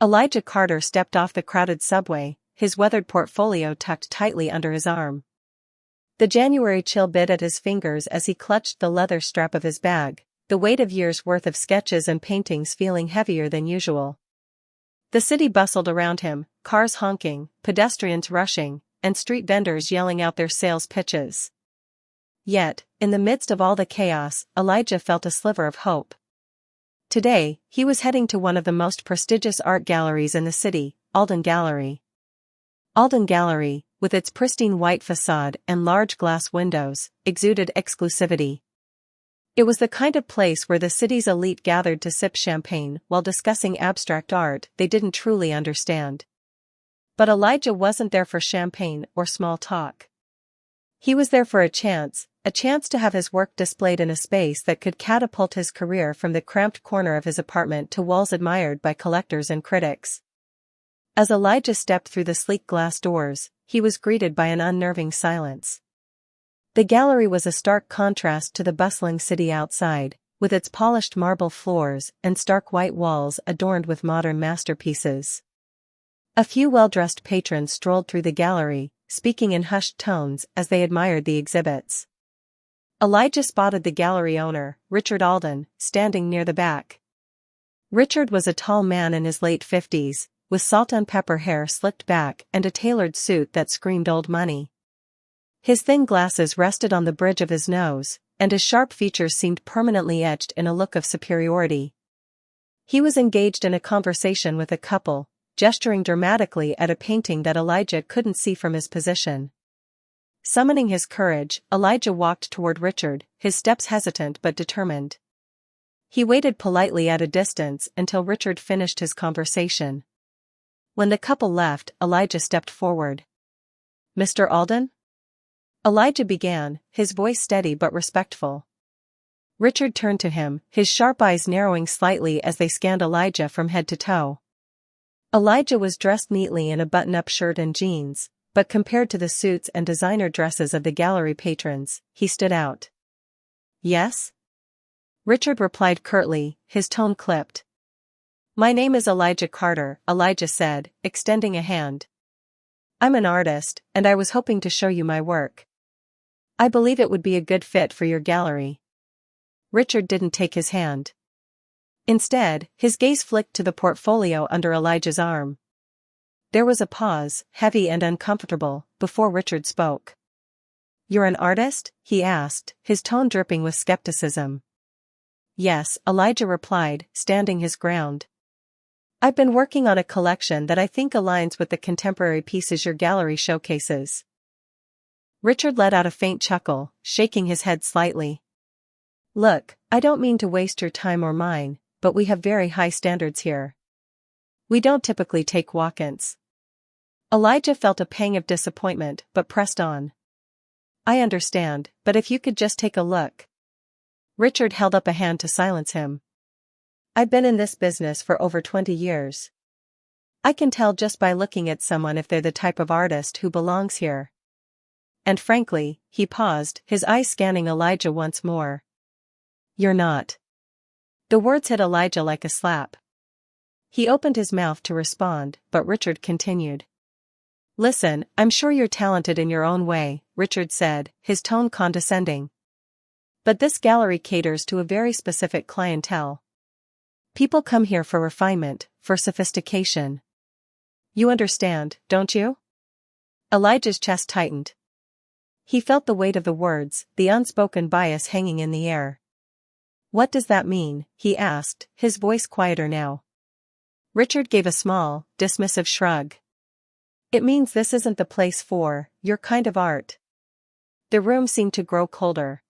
Elijah Carter stepped off the crowded subway, his weathered portfolio tucked tightly under his arm. The January chill bit at his fingers as he clutched the leather strap of his bag, the weight of years' worth of sketches and paintings feeling heavier than usual. The city bustled around him, cars honking, pedestrians rushing, and street vendors yelling out their sales pitches. Yet, in the midst of all the chaos, Elijah felt a sliver of hope. Today, he was heading to one of the most prestigious art galleries in the city, Alden Gallery. Alden Gallery, with its pristine white facade and large glass windows, exuded exclusivity. It was the kind of place where the city's elite gathered to sip champagne while discussing abstract art they didn't truly understand. But Elijah wasn't there for champagne or small talk. He was there for a chance to have his work displayed in a space that could catapult his career from the cramped corner of his apartment to walls admired by collectors and critics. As Elijah stepped through the sleek glass doors, he was greeted by an unnerving silence. The gallery was a stark contrast to the bustling city outside, with its polished marble floors and stark white walls adorned with modern masterpieces. A few well-dressed patrons strolled through the gallery, speaking in hushed tones as they admired the exhibits. Elijah spotted the gallery owner, Richard Alden, standing near the back. Richard was a tall man in his late 50s, with salt and pepper hair slicked back and a tailored suit that screamed old money. His thin glasses rested on the bridge of his nose, and his sharp features seemed permanently etched in a look of superiority. He was engaged in a conversation with a couple, gesturing dramatically at a painting that Elijah couldn't see from his position. Summoning his courage, Elijah walked toward Richard, his steps hesitant but determined. He waited politely at a distance until Richard finished his conversation. When the couple left, Elijah stepped forward. "Mr. Alden?" Elijah began, his voice steady but respectful. Richard turned to him, his sharp eyes narrowing slightly as they scanned Elijah from head to toe. Elijah was dressed neatly in a button-up shirt and jeans, but compared to the suits and designer dresses of the gallery patrons, he stood out. "Yes?" Richard replied curtly, his tone clipped. "My name is Elijah Carter," Elijah said, extending a hand. "I'm an artist, and I was hoping to show you my work. I believe it would be a good fit for your gallery." Richard didn't take his hand. Instead, his gaze flicked to the portfolio under Elijah's arm. There was a pause, heavy and uncomfortable, before Richard spoke. "You're an artist?" he asked, his tone dripping with skepticism. "Yes," Elijah replied, standing his ground. "I've been working on a collection that I think aligns with the contemporary pieces your gallery showcases." Richard let out a faint chuckle, shaking his head slightly. "Look, I don't mean to waste your time or mine, but we have very high standards here. We don't typically take walk-ins." Elijah felt a pang of disappointment but pressed on. "I understand, but if you could just take a look." Richard held up a hand to silence him. "I've been in this business for over 20 years. I can tell just by looking at someone if they're the type of artist who belongs here." And frankly, he paused, his eyes scanning Elijah once more. "You're not." The words hit Elijah like a slap. He opened his mouth to respond, but Richard continued. "Listen, I'm sure you're talented in your own way," Richard said, his tone condescending. "But this gallery caters to a very specific clientele. People come here for refinement, for sophistication. You understand, don't you?" Elijah's chest tightened. He felt the weight of the words, the unspoken bias hanging in the air. "What does that mean?" he asked, his voice quieter now. Richard gave a small, dismissive shrug. "It means this isn't the place for your kind of art." The room seemed to grow colder.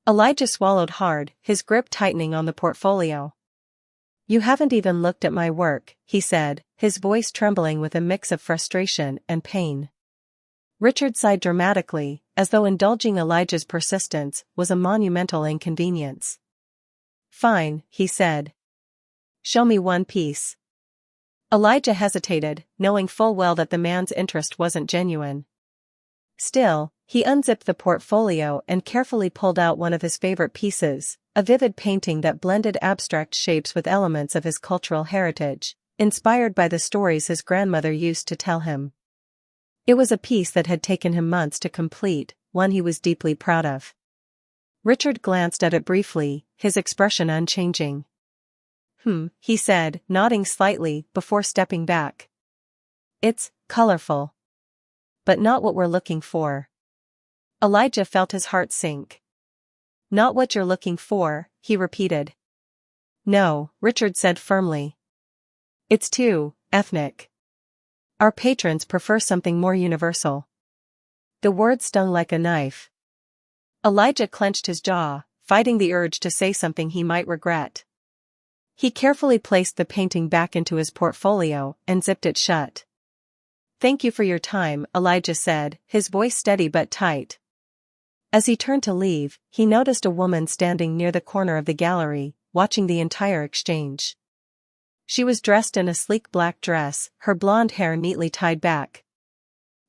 Elijah swallowed hard, his grip tightening on the portfolio. "You haven't even looked at my work," he said, his voice trembling with a mix of frustration and pain. Richard sighed dramatically, as though indulging Elijah's persistence was a monumental inconvenience. "Fine," he said. "Show me one piece." Elijah hesitated, knowing full well that the man's interest wasn't genuine. Still, he unzipped the portfolio and carefully pulled out one of his favorite pieces, a vivid painting that blended abstract shapes with elements of his cultural heritage, inspired by the stories his grandmother used to tell him. It was a piece that had taken him months to complete, one he was deeply proud of. Richard glanced at it briefly, his expression unchanging. He said, nodding slightly before stepping back. It's colorful. But not what we're looking for. Elijah felt his heart sink. Not what you're looking for, he repeated. No, Richard said firmly. It's too ethnic. Our patrons prefer something more universal. The word stung like a knife. Elijah clenched his jaw, fighting the urge to say something he might regret. He carefully placed the painting back into his portfolio and zipped it shut. Thank you for your time, Elijah said, his voice steady but tight. As he turned to leave, he noticed a woman standing near the corner of the gallery, watching the entire exchange. She was dressed in a sleek black dress, her blonde hair neatly tied back.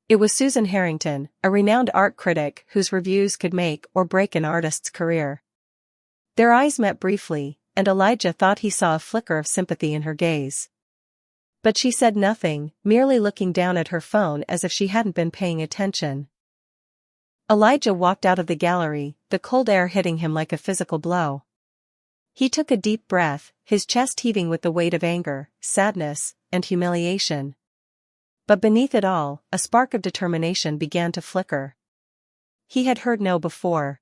It was Susan Harrington, a renowned art critic whose reviews could make or break an artist's career. Their eyes met briefly, and Elijah thought he saw a flicker of sympathy in her gaze. But she said nothing, merely looking down at her phone as if she hadn't been paying attention. Elijah walked out of the gallery, the cold air hitting him like a physical blow. He took a deep breath, his chest heaving with the weight of anger, sadness, and humiliation. But beneath it all, a spark of determination began to flicker. He had heard no before.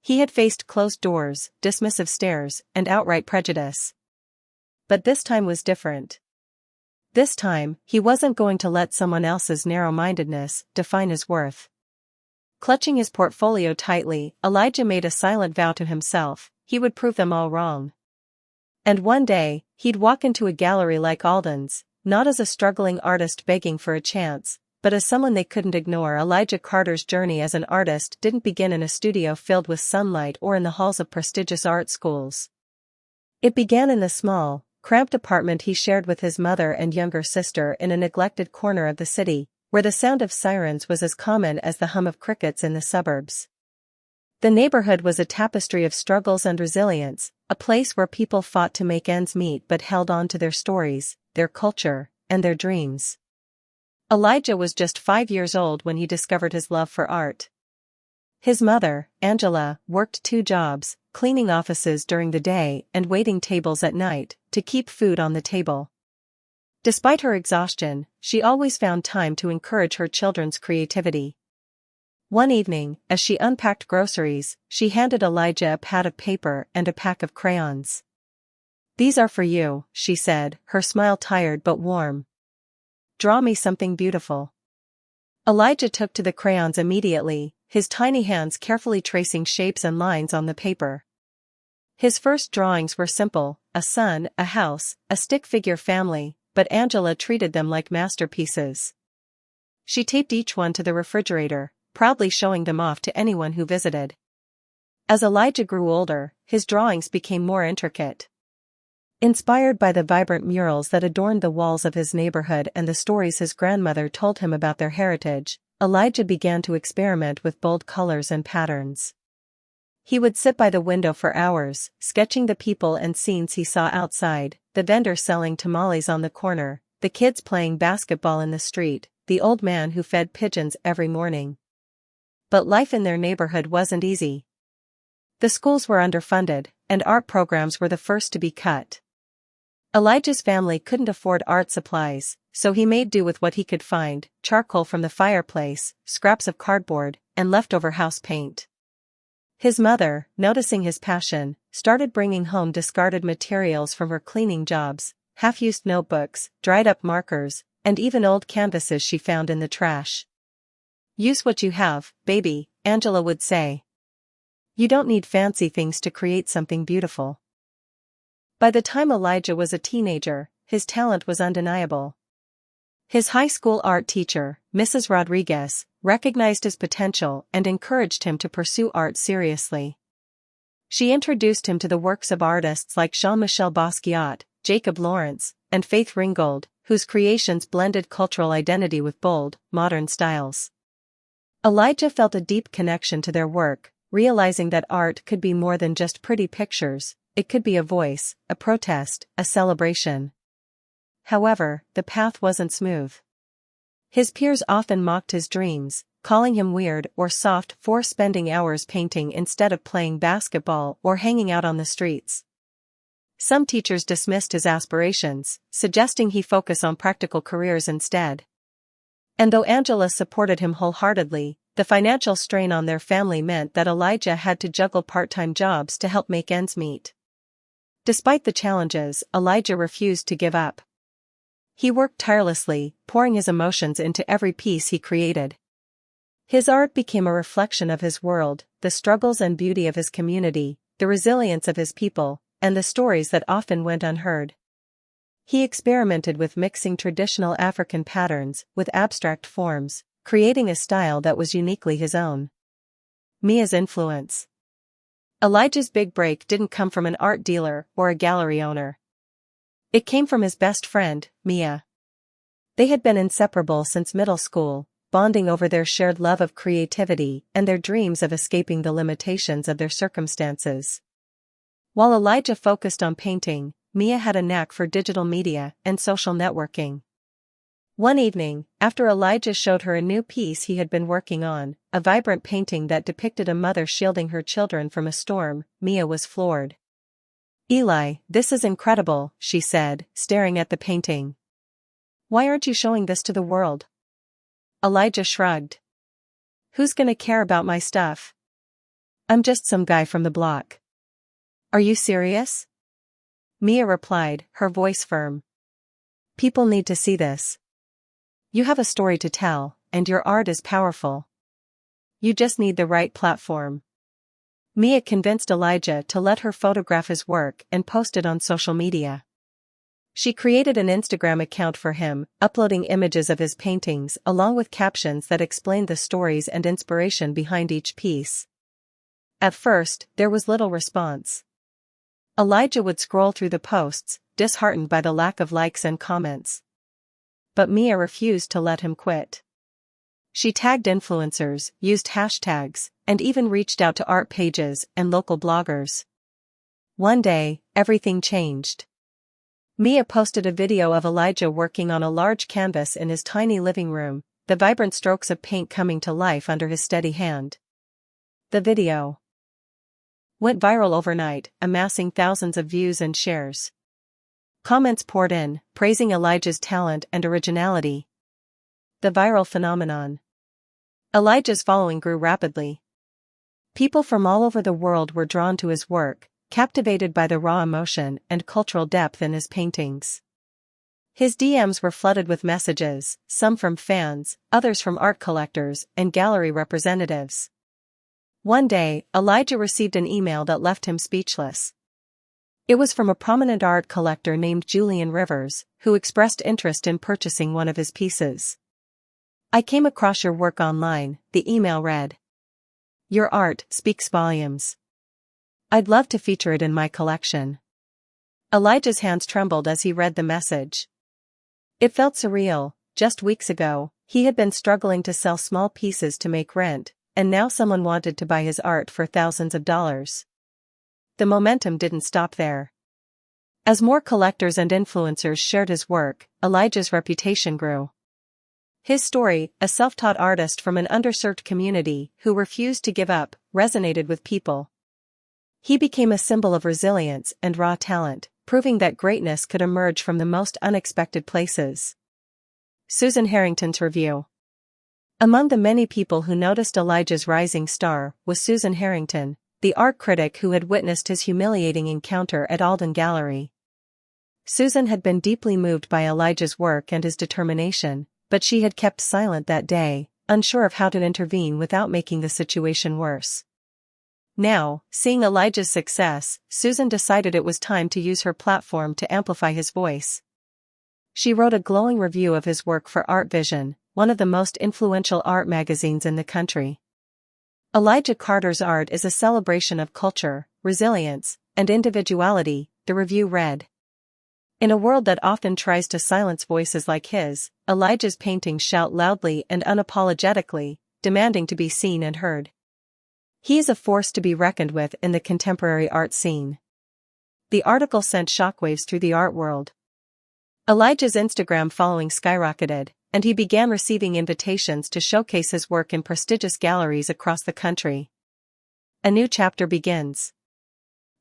He had faced closed doors, dismissive stares, and outright prejudice. But this time was different. This time, he wasn't going to let someone else's narrow-mindedness define his worth. Clutching his portfolio tightly, Elijah made a silent vow to himself, he would prove them all wrong. And one day, he'd walk into a gallery like Alden's, not as a struggling artist begging for a chance, but as someone they couldn't ignore. Elijah Carter's journey as an artist didn't begin in a studio filled with sunlight or in the halls of prestigious art schools. It began in the small, cramped apartment he shared with his mother and younger sister in a neglected corner of the city, where the sound of sirens was as common as the hum of crickets in the suburbs. The neighborhood was a tapestry of struggles and resilience, a place where people fought to make ends meet but held on to their stories, their culture, and their dreams. Elijah was just 5 years old when he discovered his love for art. His mother, Angela, worked 2 jobs, cleaning offices during the day and waiting tables at night, to keep food on the table. Despite her exhaustion, she always found time to encourage her children's creativity. One evening, as she unpacked groceries, she handed Elijah a pad of paper and a pack of crayons. "These are for you," she said, her smile tired but warm. "Draw me something beautiful." Elijah took to the crayons immediately, his tiny hands carefully tracing shapes and lines on the paper. His first drawings were simple, a sun, a house, a stick figure family, but Angela treated them like masterpieces. She taped each one to the refrigerator, proudly showing them off to anyone who visited. As Elijah grew older, his drawings became more intricate. Inspired by the vibrant murals that adorned the walls of his neighborhood and the stories his grandmother told him about their heritage, Elijah began to experiment with bold colors and patterns. He would sit by the window for hours, sketching the people and scenes he saw outside, the vendor selling tamales on the corner, the kids playing basketball in the street, the old man who fed pigeons every morning. But life in their neighborhood wasn't easy. The schools were underfunded, and art programs were the first to be cut. Elijah's family couldn't afford art supplies, so he made do with what he could find: charcoal from the fireplace, scraps of cardboard, and leftover house paint. His mother, noticing his passion, started bringing home discarded materials from her cleaning jobs, half-used notebooks, dried-up markers, and even old canvases she found in the trash. "Use what you have, baby," Angela would say. "You don't need fancy things to create something beautiful." By the time Elijah was a teenager, his talent was undeniable. His high school art teacher, Mrs. Rodriguez, recognized his potential and encouraged him to pursue art seriously. She introduced him to the works of artists like Jean-Michel Basquiat, Jacob Lawrence, and Faith Ringgold, whose creations blended cultural identity with bold, modern styles. Elijah felt a deep connection to their work, realizing that art could be more than just pretty pictures. It could be a voice, a protest, a celebration. However, the path wasn't smooth. His peers often mocked his dreams, calling him weird or soft for spending hours painting instead of playing basketball or hanging out on the streets. Some teachers dismissed his aspirations, suggesting he focus on practical careers instead. And though Angela supported him wholeheartedly, the financial strain on their family meant that Elijah had to juggle part-time jobs to help make ends meet. Despite the challenges, Elijah refused to give up. He worked tirelessly, pouring his emotions into every piece he created. His art became a reflection of his world, the struggles and beauty of his community, the resilience of his people, and the stories that often went unheard. He experimented with mixing traditional African patterns with abstract forms, creating a style that was uniquely his own. Mia's influence. Elijah's big break didn't come from an art dealer or a gallery owner. It came from his best friend, Mia. They had been inseparable since middle school, bonding over their shared love of creativity and their dreams of escaping the limitations of their circumstances. While Elijah focused on painting, Mia had a knack for digital media and social networking. One evening, after Elijah showed her a new piece he had been working on, a vibrant painting that depicted a mother shielding her children from a storm, Mia was floored. "Eli, this is incredible," she said, staring at the painting. "Why aren't you showing this to the world?" Elijah shrugged. "Who's gonna care about my stuff? I'm just some guy from the block." "Are you serious?" Mia replied, her voice firm. "People need to see this. You have a story to tell, and your art is powerful. You just need the right platform." Mia convinced Elijah to let her photograph his work and post it on social media. She created an Instagram account for him, uploading images of his paintings along with captions that explained the stories and inspiration behind each piece. At first, there was little response. Elijah would scroll through the posts, disheartened by the lack of likes and comments. But Mia refused to let him quit. She tagged influencers, used hashtags, and even reached out to art pages and local bloggers. One day, everything changed. Mia posted a video of Elijah working on a large canvas in his tiny living room, the vibrant strokes of paint coming to life under his steady hand. The video went viral overnight, amassing thousands of views and shares. Comments poured in, praising Elijah's talent and originality. The viral phenomenon. Elijah's following grew rapidly. People from all over the world were drawn to his work, captivated by the raw emotion and cultural depth in his paintings. His DMs were flooded with messages, some from fans, others from art collectors and gallery representatives. One day, Elijah received an email that left him speechless. It was from a prominent art collector named Julian Rivers, who expressed interest in purchasing one of his pieces. "I came across your work online," the email read. "Your art speaks volumes. I'd love to feature it in my collection." Elijah's hands trembled as he read the message. It felt surreal. Just weeks ago, he had been struggling to sell small pieces to make rent, and now someone wanted to buy his art for thousands of dollars. The momentum didn't stop there. As more collectors and influencers shared his work, Elijah's reputation grew. His story, a self-taught artist from an underserved community who refused to give up, resonated with people. He became a symbol of resilience and raw talent, proving that greatness could emerge from the most unexpected places. Susan Harrington's review. Among the many people who noticed Elijah's rising star was Susan Harrington, the art critic who had witnessed his humiliating encounter at Alden Gallery. Susan had been deeply moved by Elijah's work and his determination, but she had kept silent that day, unsure of how to intervene without making the situation worse. Now, seeing Elijah's success, Susan decided it was time to use her platform to amplify his voice. She wrote a glowing review of his work for Art Vision, one of the most influential art magazines in the country. Elijah Carter's art is a celebration of culture, resilience, and individuality, the review read. In a world that often tries to silence voices like his, Elijah's paintings shout loudly and unapologetically, demanding to be seen and heard. He is a force to be reckoned with in the contemporary art scene. The article sent shockwaves through the art world. Elijah's Instagram following skyrocketed, and he began receiving invitations to showcase his work in prestigious galleries across the country. A new chapter begins.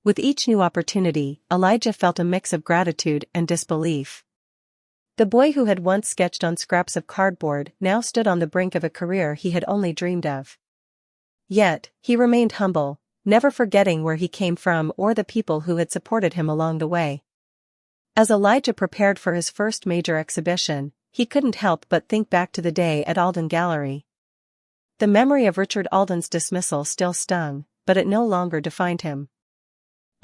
With each new opportunity, Elijah felt a mix of gratitude and disbelief. The boy who had once sketched on scraps of cardboard now stood on the brink of a career he had only dreamed of. Yet, he remained humble, never forgetting where he came from or the people who had supported him along the way. As Elijah prepared for his first major exhibition, he couldn't help but think back to the day at Alden Gallery. The memory of Richard Alden's dismissal still stung, but it no longer defined him.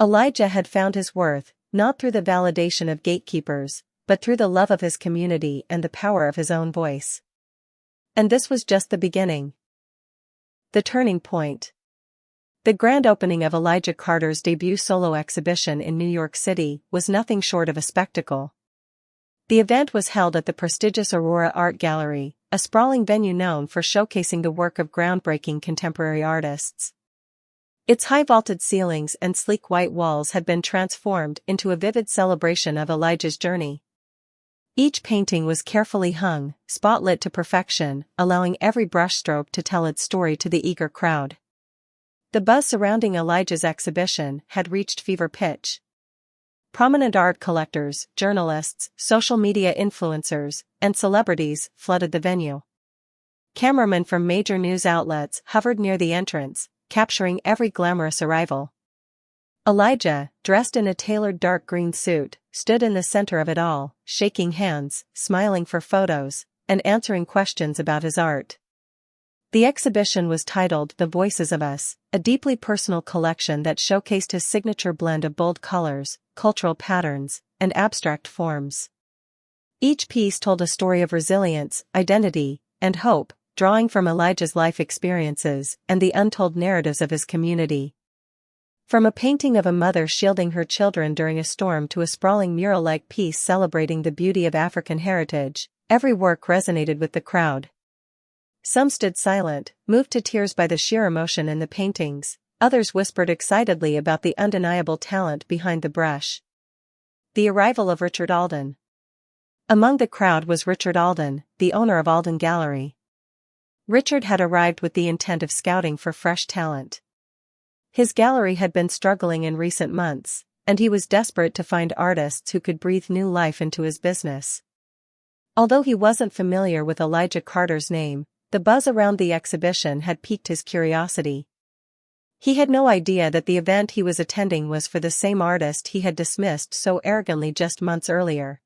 Elijah had found his worth, not through the validation of gatekeepers, but through the love of his community and the power of his own voice. And this was just the beginning. The turning point. The grand opening of Elijah Carter's debut solo exhibition in New York City was nothing short of a spectacle. The event was held at the prestigious Aurora Art Gallery, a sprawling venue known for showcasing the work of groundbreaking contemporary artists. Its high vaulted ceilings and sleek white walls had been transformed into a vivid celebration of Elijah's journey. Each painting was carefully hung, spotlit to perfection, allowing every brushstroke to tell its story to the eager crowd. The buzz surrounding Elijah's exhibition had reached fever pitch. Prominent art collectors, journalists, social media influencers, and celebrities flooded the venue. Cameramen from major news outlets hovered near the entrance, capturing every glamorous arrival. Elijah, dressed in a tailored dark green suit, stood in the center of it all, shaking hands, smiling for photos, and answering questions about his art. The exhibition was titled The Voices of Us, a deeply personal collection that showcased his signature blend of bold colors, cultural patterns, and abstract forms. Each piece told a story of resilience, identity, and hope, drawing from Elijah's life experiences and the untold narratives of his community. From a painting of a mother shielding her children during a storm to a sprawling mural-like piece celebrating the beauty of African heritage, every work resonated with the crowd. Some stood silent, moved to tears by the sheer emotion in the paintings, others whispered excitedly about the undeniable talent behind the brush. The arrival of Richard Alden. Among the crowd was Richard Alden, the owner of Alden Gallery. Richard had arrived with the intent of scouting for fresh talent. His gallery had been struggling in recent months, and he was desperate to find artists who could breathe new life into his business. Although he wasn't familiar with Elijah Carter's name, the buzz around the exhibition had piqued his curiosity. He had no idea that the event he was attending was for the same artist he had dismissed so arrogantly just months earlier.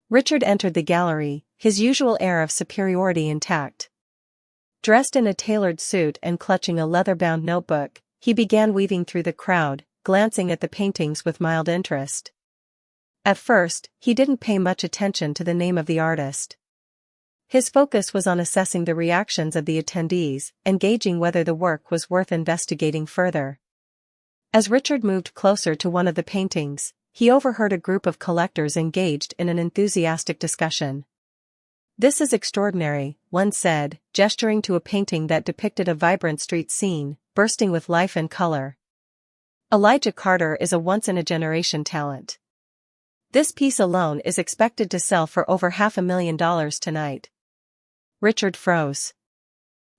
Richard entered the gallery, his usual air of superiority intact. Dressed in a tailored suit and clutching a leather-bound notebook, he began weaving through the crowd, glancing at the paintings with mild interest. At first, he didn't pay much attention to the name of the artist. His focus was on assessing the reactions of the attendees and gauging whether the work was worth investigating further. As Richard moved closer to one of the paintings, he overheard a group of collectors engaged in an enthusiastic discussion. "This is extraordinary," one said, gesturing to a painting that depicted a vibrant street scene, bursting with life and color. "Elijah Carter is a once-in-a-generation talent. This piece alone is expected to sell for over $500,000 tonight." Richard froze.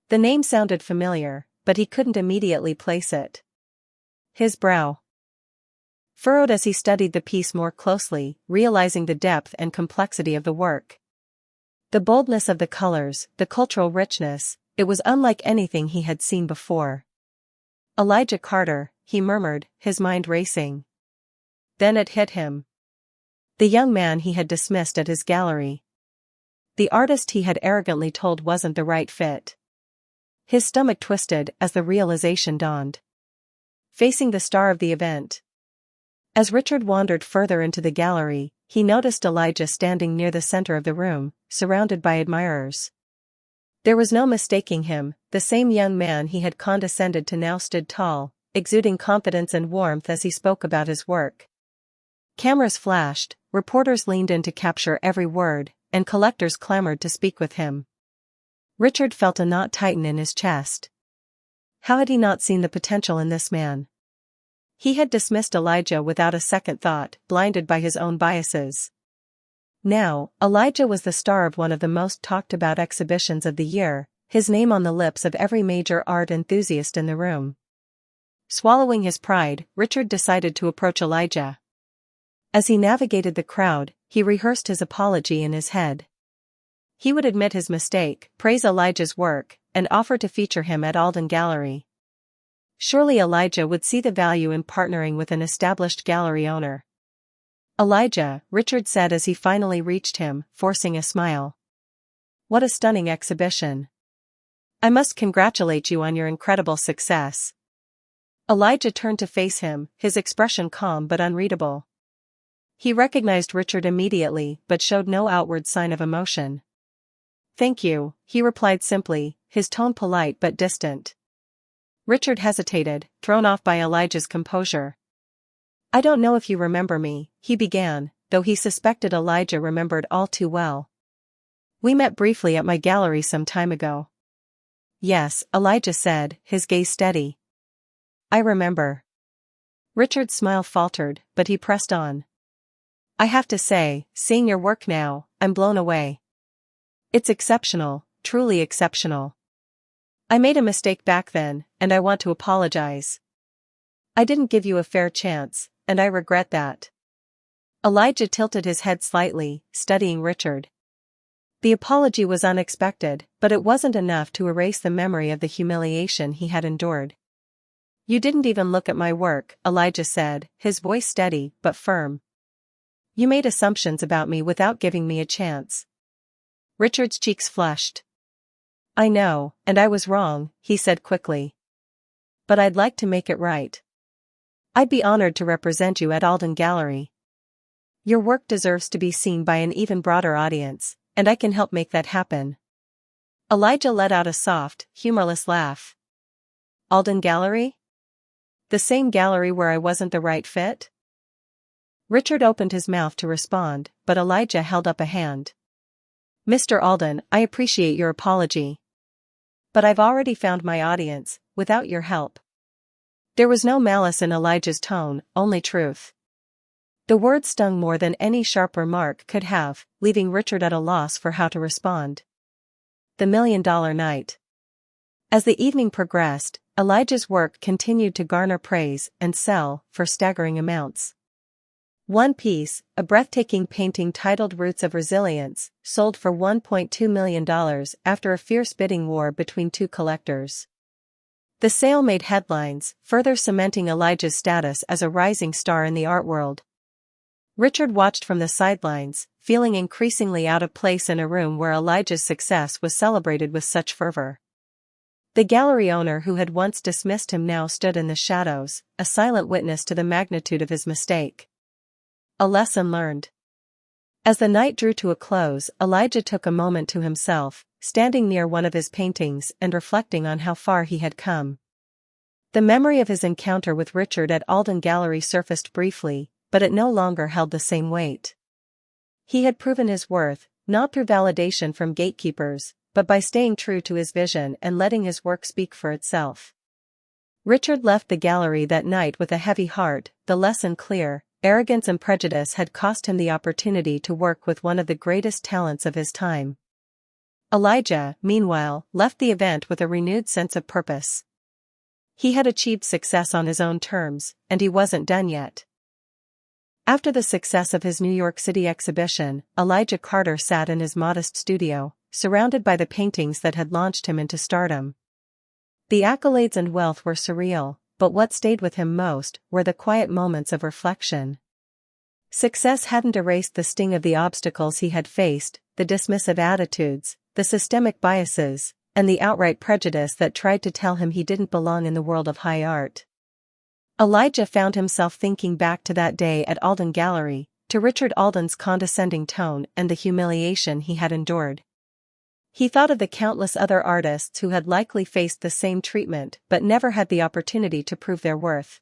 The name sounded familiar, but he couldn't immediately place it. His brow furrowed as he studied the piece more closely, realizing the depth and complexity of the work. The boldness of the colors, the cultural richness, it was unlike anything he had seen before. "Elijah Carter," he murmured, his mind racing. Then it hit him. The young man he had dismissed at his gallery. The artist he had arrogantly told wasn't the right fit. His stomach twisted as the realization dawned. Facing the star of the event. As Richard wandered further into the gallery, he noticed Elijah standing near the center of the room, surrounded by admirers. There was no mistaking him, the same young man he had condescended to now stood tall, exuding confidence and warmth as he spoke about his work. Cameras flashed, reporters leaned in to capture every word, and collectors clamored to speak with him. Richard felt a knot tighten in his chest. How had he not seen the potential in this man? He had dismissed Elijah without a second thought, blinded by his own biases. Now, Elijah was the star of one of the most talked about exhibitions of the year, his name on the lips of every major art enthusiast in the room. Swallowing his pride, Richard decided to approach Elijah. As he navigated the crowd, he rehearsed his apology in his head. He would admit his mistake, praise Elijah's work, and offer to feature him at Alden Gallery. Surely Elijah would see the value in partnering with an established gallery owner. "Elijah," Richard said as he finally reached him, forcing a smile. "What a stunning exhibition. I must congratulate you on your incredible success." Elijah turned to face him, his expression calm but unreadable. He recognized Richard immediately but showed no outward sign of emotion. "Thank you," he replied simply, his tone polite but distant. Richard hesitated, thrown off by Elijah's composure. "I don't know if you remember me," he began, though he suspected Elijah remembered all too well. "We met briefly at my gallery some time ago." "Yes," Elijah said, his gaze steady. "I remember." Richard's smile faltered, but he pressed on. "I have to say, seeing your work now, I'm blown away. It's exceptional, truly exceptional. I made a mistake back then, and I want to apologize. I didn't give you a fair chance, and I regret that." Elijah tilted his head slightly, studying Richard. The apology was unexpected, but it wasn't enough to erase the memory of the humiliation he had endured. "You didn't even look at my work," Elijah said, his voice steady but firm. "You made assumptions about me without giving me a chance." Richard's cheeks flushed. "I know, and I was wrong," he said quickly. "But I'd like to make it right. I'd be honored to represent you at Alden Gallery. Your work deserves to be seen by an even broader audience, and I can help make that happen." Elijah let out a soft, humorless laugh. "Alden Gallery? The same gallery where I wasn't the right fit?" Richard opened his mouth to respond, but Elijah held up a hand. "Mr. Alden, I appreciate your apology. But I've already found my audience, without your help." There was no malice in Elijah's tone, only truth. The words stung more than any sharp remark could have, leaving Richard at a loss for how to respond. The $1 Million Night. As the evening progressed, Elijah's work continued to garner praise and sell for staggering amounts. One piece, a breathtaking painting titled Roots of Resilience, sold for $1.2 million after a fierce bidding war between two collectors. The sale made headlines, further cementing Elijah's status as a rising star in the art world. Richard watched from the sidelines, feeling increasingly out of place in a room where Elijah's success was celebrated with such fervor. The gallery owner who had once dismissed him now stood in the shadows, a silent witness to the magnitude of his mistake. A lesson learned. As the night drew to a close, Elijah took a moment to himself, standing near one of his paintings and reflecting on how far he had come. The memory of his encounter with Richard at Alden Gallery surfaced briefly, but it no longer held the same weight. He had proven his worth, not through validation from gatekeepers, but by staying true to his vision and letting his work speak for itself. Richard left the gallery that night with a heavy heart, the lesson clear. Arrogance and prejudice had cost him the opportunity to work with one of the greatest talents of his time. Elijah, meanwhile, left the event with a renewed sense of purpose. He had achieved success on his own terms, and he wasn't done yet. After the success of his New York City exhibition, Elijah Carter sat in his modest studio, surrounded by the paintings that had launched him into stardom. The accolades and wealth were surreal, but what stayed with him most were the quiet moments of reflection. Success hadn't erased the sting of the obstacles he had faced, the dismissive attitudes, the systemic biases, and the outright prejudice that tried to tell him he didn't belong in the world of high art. Elijah found himself thinking back to that day at Alden Gallery, to Richard Alden's condescending tone and the humiliation he had endured. He thought of the countless other artists who had likely faced the same treatment but never had the opportunity to prove their worth.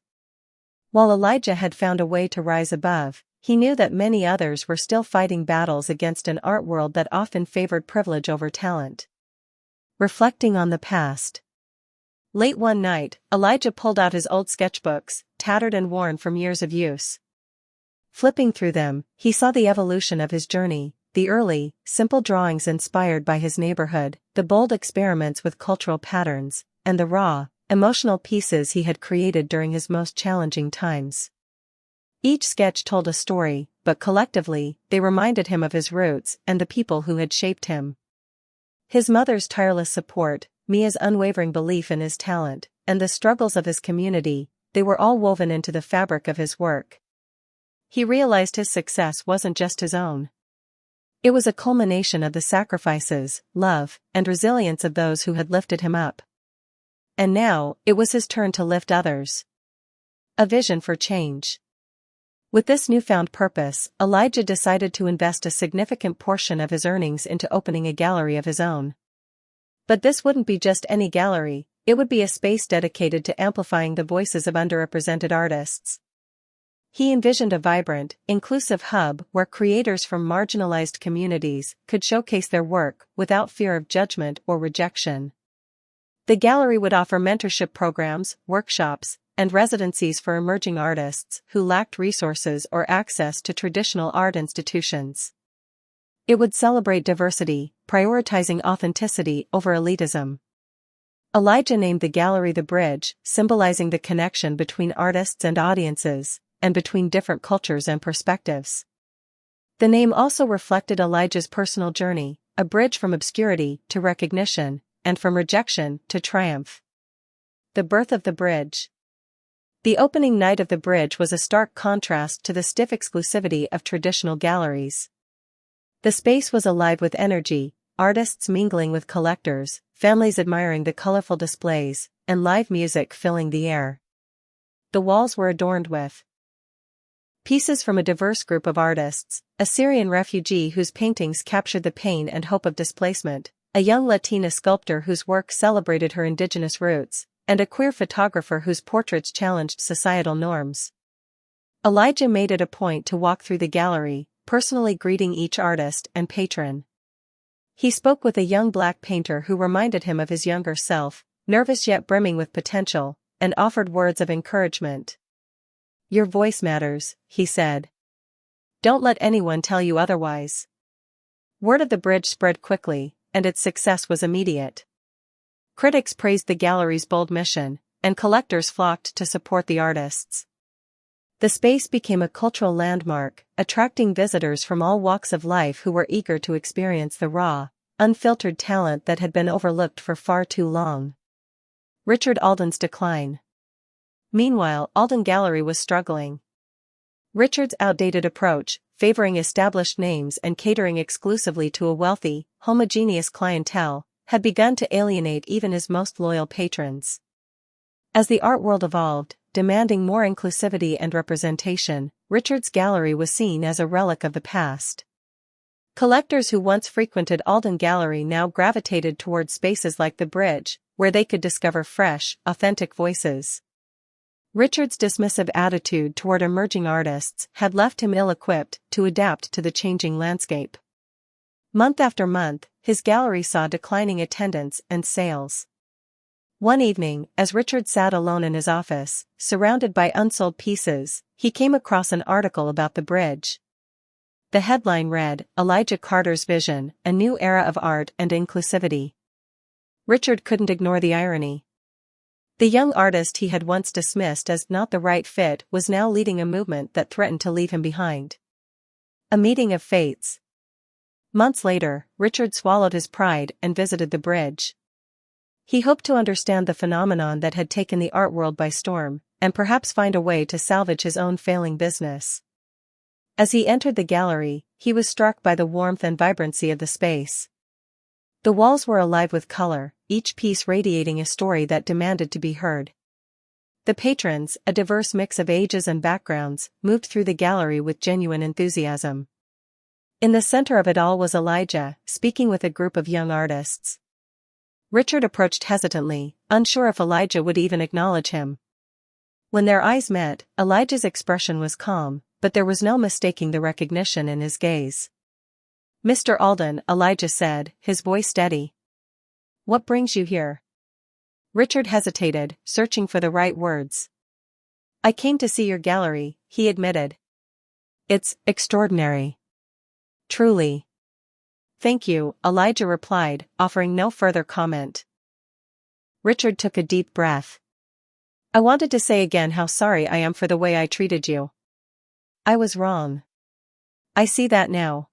While Elijah had found a way to rise above, he knew that many others were still fighting battles against an art world that often favored privilege over talent. Reflecting on the past. Late one night, Elijah pulled out his old sketchbooks, tattered and worn from years of use. Flipping through them, he saw the evolution of his journey, the early, simple drawings inspired by his neighborhood, the bold experiments with cultural patterns, and the raw, emotional pieces he had created during his most challenging times. Each sketch told a story, but collectively, they reminded him of his roots and the people who had shaped him. His mother's tireless support, Mia's unwavering belief in his talent, and the struggles of his community, they were all woven into the fabric of his work. He realized his success wasn't just his own. It was a culmination of the sacrifices, love, and resilience of those who had lifted him up. And now, it was his turn to lift others. A vision for change. With this newfound purpose, Elijah decided to invest a significant portion of his earnings into opening a gallery of his own. But this wouldn't be just any gallery, it would be a space dedicated to amplifying the voices of underrepresented artists. He envisioned a vibrant, inclusive hub where creators from marginalized communities could showcase their work without fear of judgment or rejection. The gallery would offer mentorship programs, workshops, and residencies for emerging artists who lacked resources or access to traditional art institutions. It would celebrate diversity, prioritizing authenticity over elitism. Elijah named the gallery The Bridge, symbolizing the connection between artists and audiences, and between different cultures and perspectives. The name also reflected Elijah's personal journey, a bridge from obscurity to recognition, and from rejection to triumph. The birth of the bridge. The opening night of the bridge was a stark contrast to the stiff exclusivity of traditional galleries. The space was alive with energy, artists mingling with collectors, families admiring the colorful displays, and live music filling the air. The walls were adorned with pieces from a diverse group of artists, a Syrian refugee whose paintings captured the pain and hope of displacement, a young Latina sculptor whose work celebrated her indigenous roots, and a queer photographer whose portraits challenged societal norms. Elijah made it a point to walk through the gallery, personally greeting each artist and patron. He spoke with a young black painter who reminded him of his younger self, nervous yet brimming with potential, and offered words of encouragement. "Your voice matters," he said. "Don't let anyone tell you otherwise." Word of the bridge spread quickly, and its success was immediate. Critics praised the gallery's bold mission, and collectors flocked to support the artists. The space became a cultural landmark, attracting visitors from all walks of life who were eager to experience the raw, unfiltered talent that had been overlooked for far too long. Richard Alden's decline. Meanwhile, Alden Gallery was struggling. Richard's outdated approach, favoring established names and catering exclusively to a wealthy, homogeneous clientele, had begun to alienate even his most loyal patrons. As the art world evolved, demanding more inclusivity and representation, Richard's gallery was seen as a relic of the past. Collectors who once frequented Alden Gallery now gravitated toward spaces like the Bridge, where they could discover fresh, authentic voices. Richard's dismissive attitude toward emerging artists had left him ill-equipped to adapt to the changing landscape. Month after month, his gallery saw declining attendance and sales. One evening, as Richard sat alone in his office, surrounded by unsold pieces, he came across an article about the bridge. The headline read, "Elijah Carter's Vision, a New Era of Art and Inclusivity." Richard couldn't ignore the irony. The young artist he had once dismissed as not the right fit was now leading a movement that threatened to leave him behind. A meeting of fates. Months later, Richard swallowed his pride and visited the bridge. He hoped to understand the phenomenon that had taken the art world by storm, and perhaps find a way to salvage his own failing business. As he entered the gallery, he was struck by the warmth and vibrancy of the space. The walls were alive with color, each piece radiating a story that demanded to be heard. The patrons, a diverse mix of ages and backgrounds, moved through the gallery with genuine enthusiasm. In the center of it all was Elijah, speaking with a group of young artists. Richard approached hesitantly, unsure if Elijah would even acknowledge him. When their eyes met, Elijah's expression was calm, but there was no mistaking the recognition in his gaze. "Mr. Alden," Elijah said, his voice steady. "What brings you here?" Richard hesitated, searching for the right words. "I came to see your gallery," he admitted. It's extraordinary. Truly. Thank you, Elijah replied, offering no further comment. Richard took a deep breath. I wanted to say again how sorry I am for the way I treated you. I was wrong. I see that now.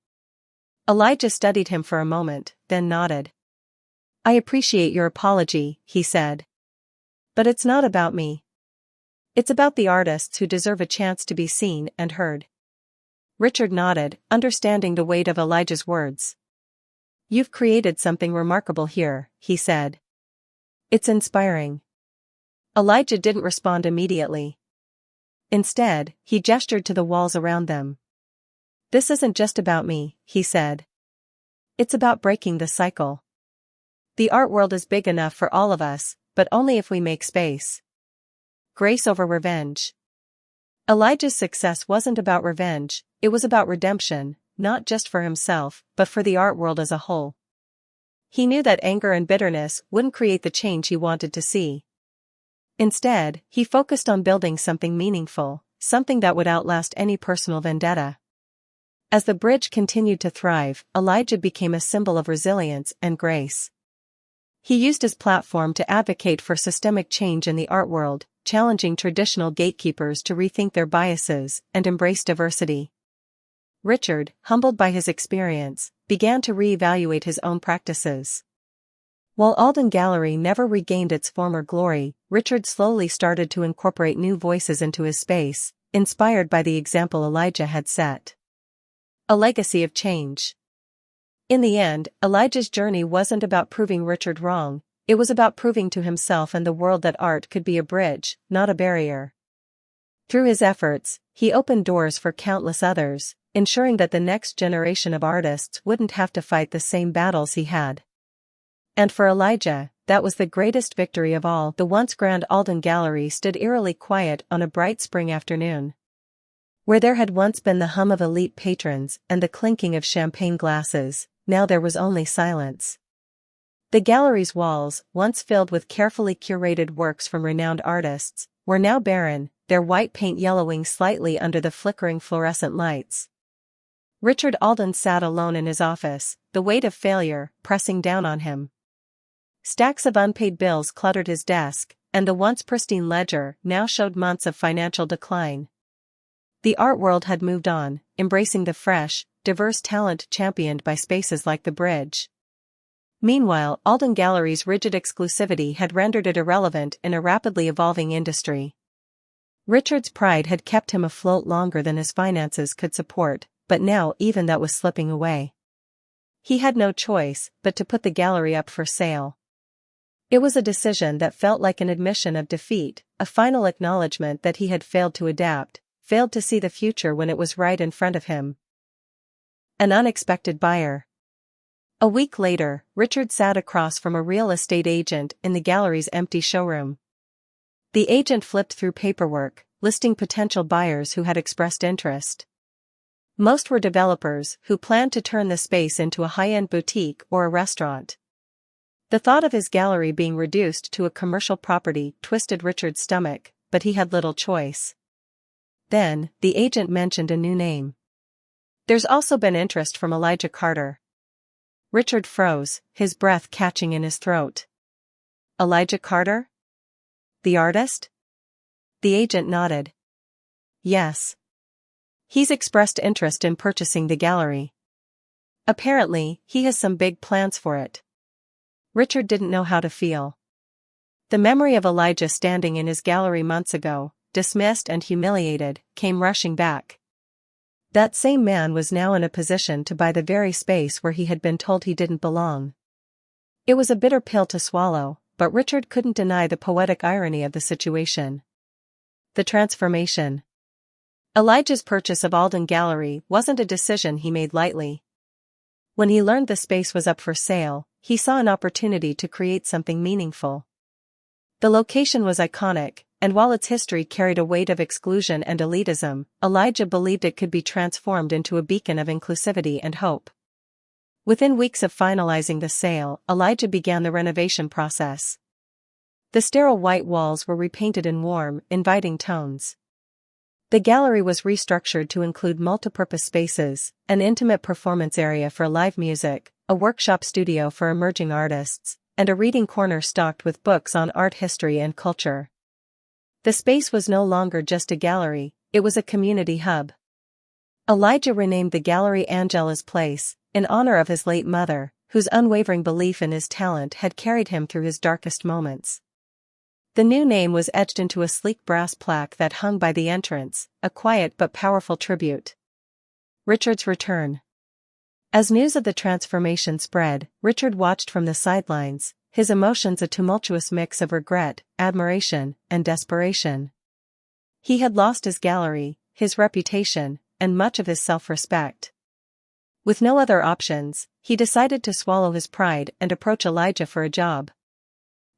Elijah studied him for a moment, then nodded. I appreciate your apology, he said. But it's not about me. It's about the artists who deserve a chance to be seen and heard. Richard nodded, understanding the weight of Elijah's words. You've created something remarkable here, he said. It's inspiring. Elijah didn't respond immediately. Instead, he gestured to the walls around them. This isn't just about me, he said. It's about breaking the cycle. The art world is big enough for all of us, but only if we make space. Grace over revenge. Elijah's success wasn't about revenge, it was about redemption, not just for himself, but for the art world as a whole. He knew that anger and bitterness wouldn't create the change he wanted to see. Instead, he focused on building something meaningful, something that would outlast any personal vendetta. As the bridge continued to thrive, Elijah became a symbol of resilience and grace. He used his platform to advocate for systemic change in the art world, challenging traditional gatekeepers to rethink their biases and embrace diversity. Richard, humbled by his experience, began to reevaluate his own practices. While Alden Gallery never regained its former glory, Richard slowly started to incorporate new voices into his space, inspired by the example Elijah had set. A legacy of change. In the end, Elijah's journey wasn't about proving Richard wrong, it was about proving to himself and the world that art could be a bridge, not a barrier. Through his efforts, he opened doors for countless others, ensuring that the next generation of artists wouldn't have to fight the same battles he had. And for Elijah, that was the greatest victory of all. The once grand Alden Gallery stood eerily quiet on a bright spring afternoon. Where there had once been the hum of elite patrons and the clinking of champagne glasses, now there was only silence. The gallery's walls, once filled with carefully curated works from renowned artists, were now barren, their white paint yellowing slightly under the flickering fluorescent lights. Richard Alden sat alone in his office, the weight of failure pressing down on him. Stacks of unpaid bills cluttered his desk, and the once pristine ledger now showed months of financial decline. The art world had moved on, embracing the fresh, diverse talent championed by spaces like the Bridge. Meanwhile, Alden Gallery's rigid exclusivity had rendered it irrelevant in a rapidly evolving industry. Richard's pride had kept him afloat longer than his finances could support, but now even that was slipping away. He had no choice but to put the gallery up for sale. It was a decision that felt like an admission of defeat, a final acknowledgement that he had failed to adapt, failed to see the future when it was right in front of him. An unexpected buyer. A week later, Richard sat across from a real estate agent in the gallery's empty showroom. The agent flipped through paperwork, listing potential buyers who had expressed interest. Most were developers who planned to turn the space into a high-end boutique or a restaurant. The thought of his gallery being reduced to a commercial property twisted Richard's stomach, but he had little choice. Then, the agent mentioned a new name. There's also been interest from Elijah Carter. Richard froze, his breath catching in his throat. Elijah Carter? The artist? The agent nodded. Yes. He's expressed interest in purchasing the gallery. Apparently, he has some big plans for it. Richard didn't know how to feel. The memory of Elijah standing in his gallery months ago, dismissed and humiliated, came rushing back. That same man was now in a position to buy the very space where he had been told he didn't belong. It was a bitter pill to swallow, but Richard couldn't deny the poetic irony of the situation. The transformation. Elijah's purchase of Alden Gallery wasn't a decision he made lightly. When he learned the space was up for sale, he saw an opportunity to create something meaningful. The location was iconic, and while its history carried a weight of exclusion and elitism, Elijah believed it could be transformed into a beacon of inclusivity and hope. Within weeks of finalizing the sale, Elijah began the renovation process. The sterile white walls were repainted in warm, inviting tones. The gallery was restructured to include multipurpose spaces, an intimate performance area for live music, a workshop studio for emerging artists, and a reading corner stocked with books on art history and culture. The space was no longer just a gallery, it was a community hub. Elijah renamed the gallery Angela's Place, in honor of his late mother, whose unwavering belief in his talent had carried him through his darkest moments. The new name was etched into a sleek brass plaque that hung by the entrance, a quiet but powerful tribute. Richard's return. As news of the transformation spread, Richard watched from the sidelines, his emotions a tumultuous mix of regret, admiration, and desperation. He had lost his gallery, his reputation, and much of his self-respect. With no other options, he decided to swallow his pride and approach Elijah for a job.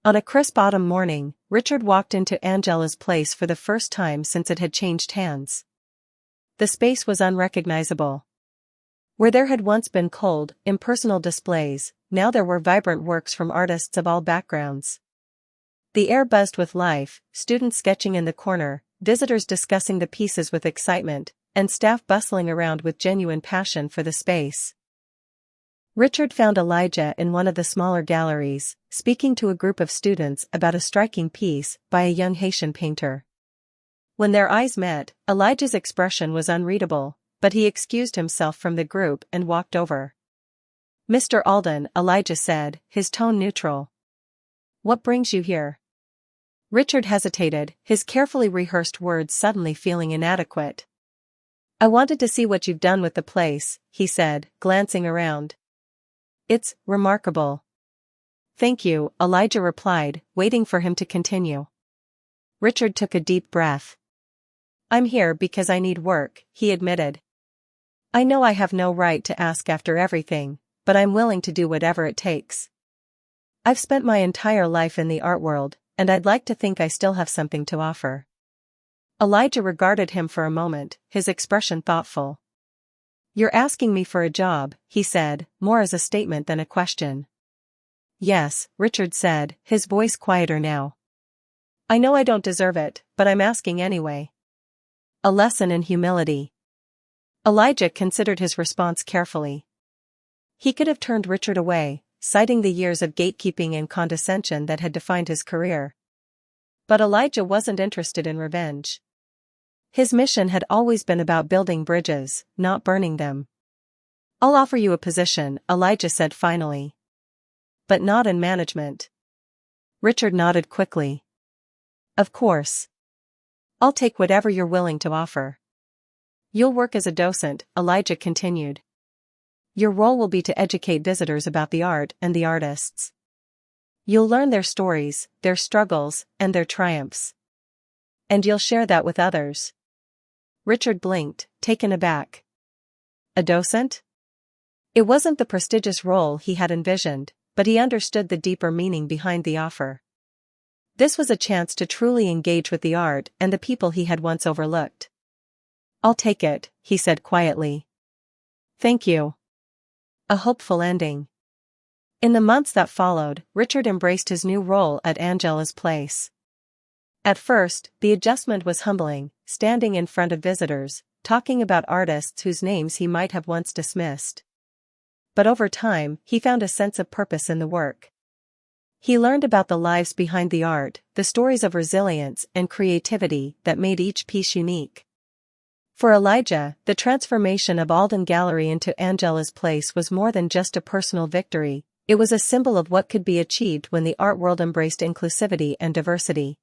On a crisp autumn morning, Richard walked into Angela's Place for the first time since it had changed hands. The space was unrecognizable. Where there had once been cold, impersonal displays, now there were vibrant works from artists of all backgrounds. The air buzzed with life, students sketching in the corner, visitors discussing the pieces with excitement, and staff bustling around with genuine passion for the space. Richard found Elijah in one of the smaller galleries, speaking to a group of students about a striking piece by a young Haitian painter. When their eyes met, Elijah's expression was unreadable, but he excused himself from the group and walked over. "Mr. Alden," Elijah said, his tone neutral. "What brings you here?" Richard hesitated, his carefully rehearsed words suddenly feeling inadequate. "I wanted to see what you've done with the place," he said, glancing around. "It's remarkable." "Thank you," Elijah replied, waiting for him to continue. Richard took a deep breath. "I'm here because I need work," he admitted. "I know I have no right to ask after everything, but I'm willing to do whatever it takes. I've spent my entire life in the art world, and I'd like to think I still have something to offer." Elijah regarded him for a moment, his expression thoughtful. "You're asking me for a job," he said, more as a statement than a question. "Yes," Richard said, his voice quieter now. "I know I don't deserve it, but I'm asking anyway." A lesson in humility. Elijah considered his response carefully. He could have turned Richard away, citing the years of gatekeeping and condescension that had defined his career. But Elijah wasn't interested in revenge. His mission had always been about building bridges, not burning them. "I'll offer you a position," Elijah said finally. "But not in management." Richard nodded quickly. "Of course. I'll take whatever you're willing to offer." "You'll work as a docent," Elijah continued. "Your role will be to educate visitors about the art and the artists. You'll learn their stories, their struggles, and their triumphs. And you'll share that with others." Richard blinked, taken aback. A docent? It wasn't the prestigious role he had envisioned, but he understood the deeper meaning behind the offer. This was a chance to truly engage with the art and the people he had once overlooked. "I'll take it," he said quietly. "Thank you." A hopeful ending. In the months that followed, Richard embraced his new role at Angela's Place. At first, the adjustment was humbling, standing in front of visitors, talking about artists whose names he might have once dismissed. But over time, he found a sense of purpose in the work. He learned about the lives behind the art, the stories of resilience and creativity that made each piece unique. For Elijah, the transformation of Alden Gallery into Angela's Place was more than just a personal victory, it was a symbol of what could be achieved when the art world embraced inclusivity and diversity.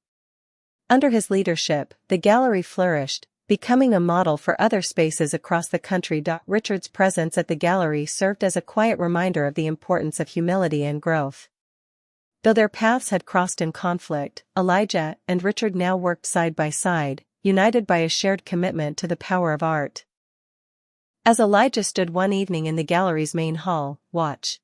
Under his leadership, the gallery flourished, becoming a model for other spaces across the country. Richard's presence at the gallery served as a quiet reminder of the importance of humility and growth. Though their paths had crossed in conflict, Elijah and Richard now worked side by side, united by a shared commitment to the power of art. As Elijah stood one evening in the gallery's main hall, watch